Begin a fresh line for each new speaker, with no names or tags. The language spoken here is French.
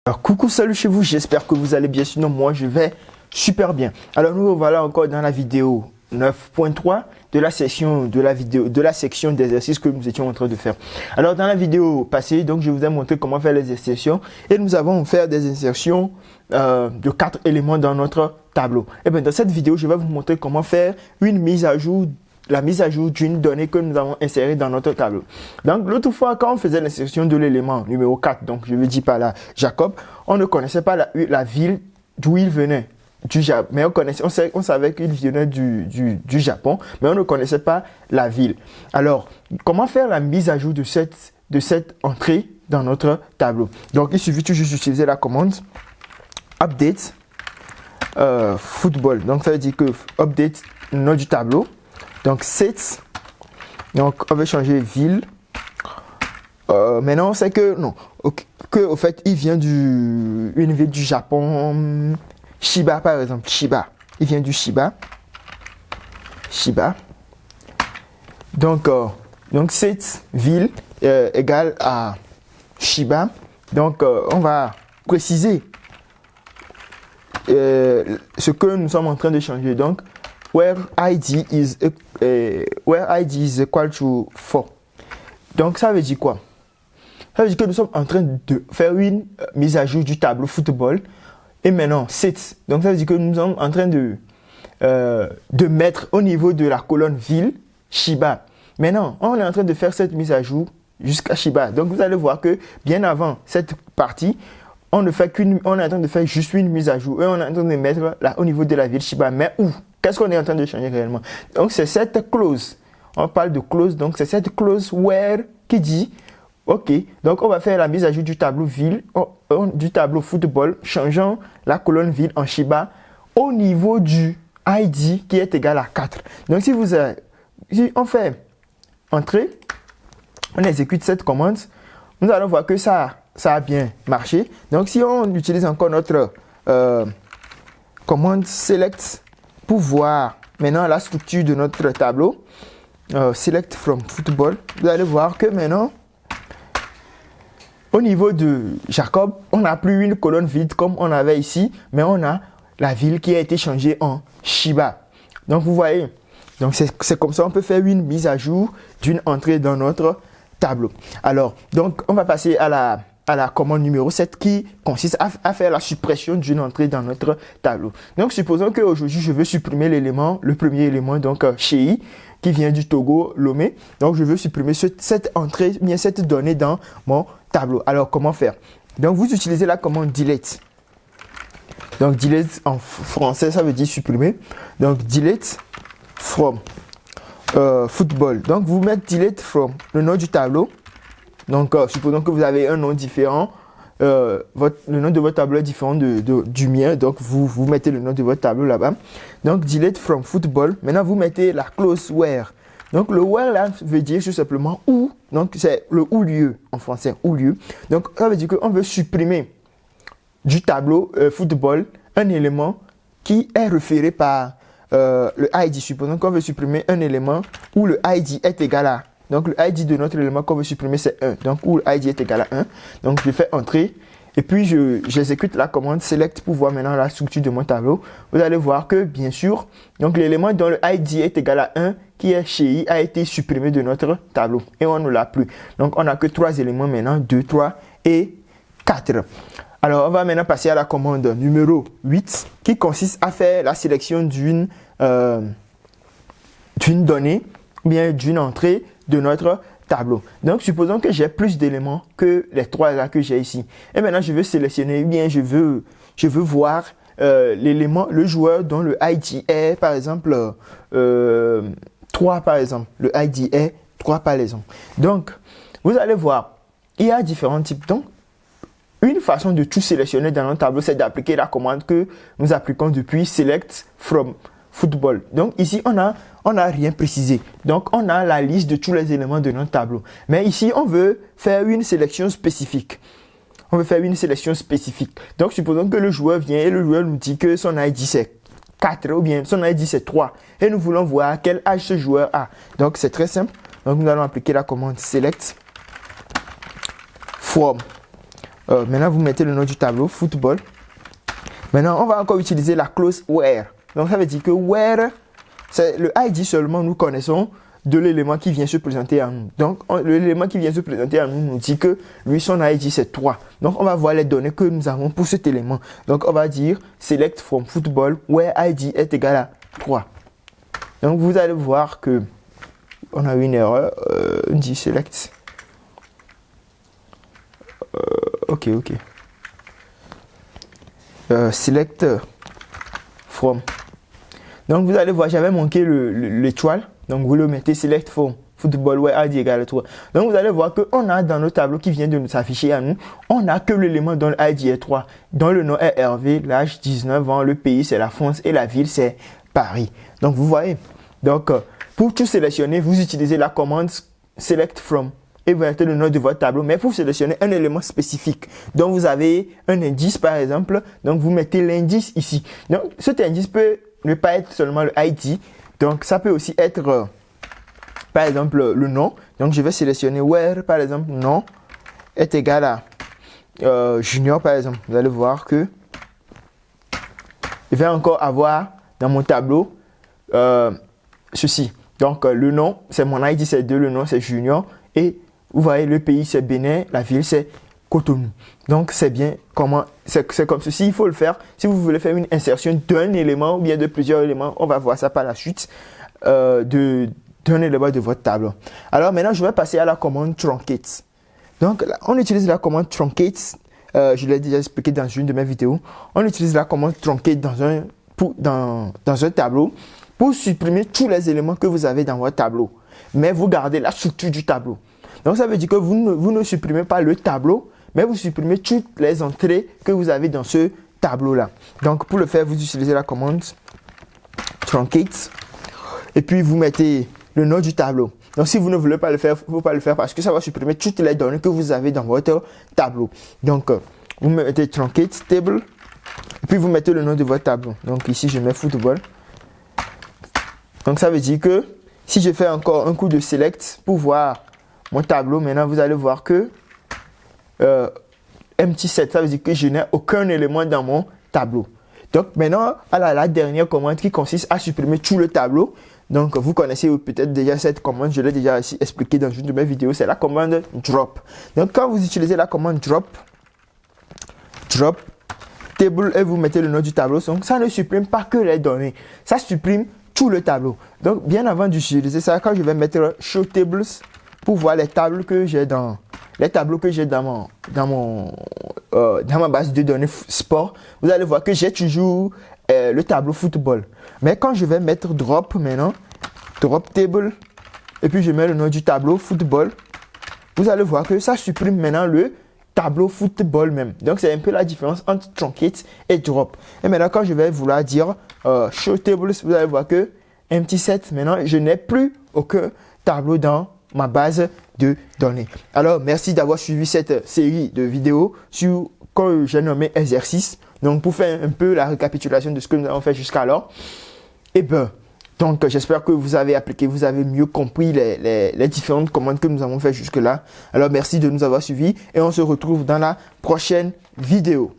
Alors coucou, salut chez vous, j'espère que vous allez bien, sinon moi je vais super bien. Alors nous voilà encore dans la vidéo 9.3 de la section d'exercices que nous étions en train de faire. Alors dans la vidéo passée, donc je vous ai montré comment faire les insertions et nous avons fait des insertions de 4 éléments dans notre tableau. Et bien dans cette vidéo, je vais vous montrer comment faire une mise à jour, la mise à jour d'une donnée que nous avons insérée dans notre tableau. Donc l'autre fois, quand on faisait l'insertion de l'élément numéro 4, donc je veux dire par là Jacob, on ne connaissait pas la ville d'où il venait. Mais on savait qu'il venait du Japon, mais on ne connaissait pas la ville. Alors, comment faire la mise à jour de cette entrée dans notre tableau? Donc, il suffit tout juste d'utiliser la commande update football. Donc, ça veut dire que update le nom du tableau. Donc, set. Donc, on va changer ville. Maintenant, on sait que non, au fait, il vient d'une ville du Japon. Shiba par exemple, Shiba, il vient du Shiba. Donc cette ville égale à Shiba. Donc on va préciser ce que nous sommes en train de changer. Donc where ID is equal to 4. Donc ça veut dire quoi? Ça veut dire que nous sommes en train de faire une mise à jour du tableau football. Et maintenant, set. Donc, ça veut dire que nous sommes en train de mettre au niveau de la colonne ville, Shiba. Maintenant, on est en train de faire cette mise à jour jusqu'à Shiba. Donc, vous allez voir que bien avant cette partie, on est en train de faire juste une mise à jour. Et on est en train de mettre là au niveau de la ville Shiba. Mais où? Qu'est-ce qu'on est en train de changer réellement? Donc, c'est cette clause. On parle de clause. Donc, c'est cette clause where qui dit OK, donc on va faire la mise à jour du tableau ville, du tableau football, changeant la colonne ville en Shiba au niveau du ID qui est égal à 4. Donc si on fait entrer, on exécute cette commande, nous allons voir que ça a bien marché. Donc si on utilise encore notre commande select pour voir maintenant la structure de notre tableau, select from football, vous allez voir que maintenant, au niveau de Jacob, on n'a plus une colonne vide comme on avait ici, mais on a la ville qui a été changée en Shiba. Donc vous voyez, donc c'est comme ça on peut faire une mise à jour d'une entrée dans notre tableau. Alors, donc on va passer à la commande numéro 7 qui consiste à faire la suppression d'une entrée dans notre tableau. Donc supposons qu'aujourd'hui je veux supprimer le premier élément, donc Chei, qui vient du Togo, Lomé. Donc je veux supprimer cette entrée, bien cette donnée dans mon tableau. Alors comment faire? Donc vous utilisez la commande delete. Donc delete en français ça veut dire supprimer. Donc delete from football. Donc vous mettez delete from le nom du tableau. Donc supposons que vous avez un nom différent. Le nom de votre tableau est différent du mien. Donc vous mettez le nom de votre tableau là-bas. Donc delete from football. Maintenant vous mettez la clause where. Donc le where là veut dire tout simplement où. Donc c'est le ou lieu en français, ou lieu. Donc ça veut dire qu'on veut supprimer du tableau football un élément qui est référé par le ID. Supposons qu'on veut supprimer un élément où le ID est égal à. Donc le ID de notre élément qu'on veut supprimer c'est 1. Donc où le ID est égal à 1. Donc je fais entrer. Et puis j'exécute la commande select pour voir maintenant la structure de mon tableau. Vous allez voir que bien sûr, donc l'élément dont le ID est égal à 1 qui est chez I a été supprimé de notre tableau. Et on ne l'a plus. Donc on n'a que 3 éléments maintenant, 2, 3 et 4. Alors on va maintenant passer à la commande numéro 8 qui consiste à faire la sélection d'une donnée ou bien d'une entrée de notre tableau. Donc supposons que j'ai plus d'éléments que les 3 là que j'ai ici. Et maintenant je veux sélectionner, bien je veux voir l'élément, le joueur dont le ID est par exemple 3 par exemple. Le ID est 3 par exemple. Donc vous allez voir, il y a différents types. Donc une façon de tout sélectionner dans notre tableau, c'est d'appliquer la commande que nous appliquons depuis select from football. Donc ici on a rien précisé. Donc on a la liste de tous les éléments de notre tableau. Mais ici on veut faire une sélection spécifique. Donc supposons que le joueur vient et le joueur nous dit que son ID c'est 4 ou bien son ID c'est 3. Et nous voulons voir quel âge ce joueur a. Donc c'est très simple. Donc nous allons appliquer la commande select from Maintenant, vous mettez le nom du tableau, football. Maintenant, on va encore utiliser la clause where. Donc, ça veut dire que where, c'est le ID seulement nous connaissons de l'élément qui vient se présenter à nous. Donc, l'élément qui vient se présenter à nous nous dit que lui, son ID, c'est 3. Donc, on va voir les données que nous avons pour cet élément. Donc, on va dire select from football where ID est égal à 3. Donc, vous allez voir que on a une erreur. On dit select. Ok. Select from. Donc vous allez voir, j'avais manqué l'étoile. Donc vous le mettez select from football where ID égale 3. Donc vous allez voir qu'on a dans notre tableau qui vient de nous afficher à nous, on a que l'élément dont l'ID est 3. Dont le nom est Hervé, l'âge 19 ans, le pays c'est la France et la ville c'est Paris. Donc vous voyez. Donc pour tout sélectionner, vous utilisez la commande select from. Et vous mettez le nom de votre tableau, mais pour sélectionner un élément spécifique. Donc, vous avez un indice, par exemple. Donc, vous mettez l'indice ici. Donc, cet indice peut ne pas être seulement le ID. Donc, ça peut aussi être, par exemple, le nom. Donc, je vais sélectionner where, par exemple, nom est égal à junior, par exemple. Vous allez voir que je vais encore avoir dans mon tableau ceci. Donc, le nom, c'est mon ID, c'est 2. Le nom, c'est junior. Et vous voyez, le pays, c'est Bénin. La ville, c'est Cotonou. Donc, c'est bien comment, c'est comme ceci. Il faut le faire. Si vous voulez faire une insertion d'un élément ou bien de plusieurs éléments, on va voir ça par la suite, d'un élément de votre tableau. Alors, maintenant, je vais passer à la commande truncate. Donc, on utilise la commande truncate. Je l'ai déjà expliqué dans une de mes vidéos. On utilise la commande truncate dans un tableau pour supprimer tous les éléments que vous avez dans votre tableau. Mais vous gardez la structure du tableau. Donc, ça veut dire que vous ne supprimez pas le tableau, mais vous supprimez toutes les entrées que vous avez dans ce tableau-là. Donc, pour le faire, vous utilisez la commande truncate et puis vous mettez le nom du tableau. Donc, si vous ne voulez pas le faire, il ne faut pas le faire parce que ça va supprimer toutes les données que vous avez dans votre tableau. Donc, vous mettez truncate table et puis vous mettez le nom de votre tableau. Donc, ici, je mets football. Donc, ça veut dire que si je fais encore un coup de select pour voir mon tableau, maintenant vous allez voir que empty set, ça veut dire que je n'ai aucun élément dans mon tableau. Donc maintenant, à la dernière commande qui consiste à supprimer tout le tableau. Donc vous connaissez peut-être déjà cette commande, je l'ai déjà aussi expliqué dans une de mes vidéos, c'est la commande drop. Donc quand vous utilisez la commande drop table et vous mettez le nom du tableau, donc ça ne supprime pas que les données, ça supprime tout le tableau. Donc bien avant d'utiliser ça, quand je vais mettre show tables pour voir les tableaux que j'ai dans ma base de données sport, vous allez voir que j'ai toujours le tableau football. Mais quand je vais mettre drop maintenant, drop table, et puis je mets le nom du tableau football, vous allez voir que ça supprime maintenant le tableau football même. Donc c'est un peu la différence entre truncate et drop. Et maintenant quand je vais vouloir dire show tables, vous allez voir que empty set, maintenant je n'ai plus aucun tableau dans ma base de données. Alors, merci d'avoir suivi cette série de vidéos sur que j'ai nommé exercice. Donc, pour faire un peu la récapitulation de ce que nous avons fait jusqu'alors. Et donc, j'espère que vous avez appliqué, vous avez mieux compris les différentes commandes que nous avons fait jusque-là. Alors, merci de nous avoir suivis et on se retrouve dans la prochaine vidéo.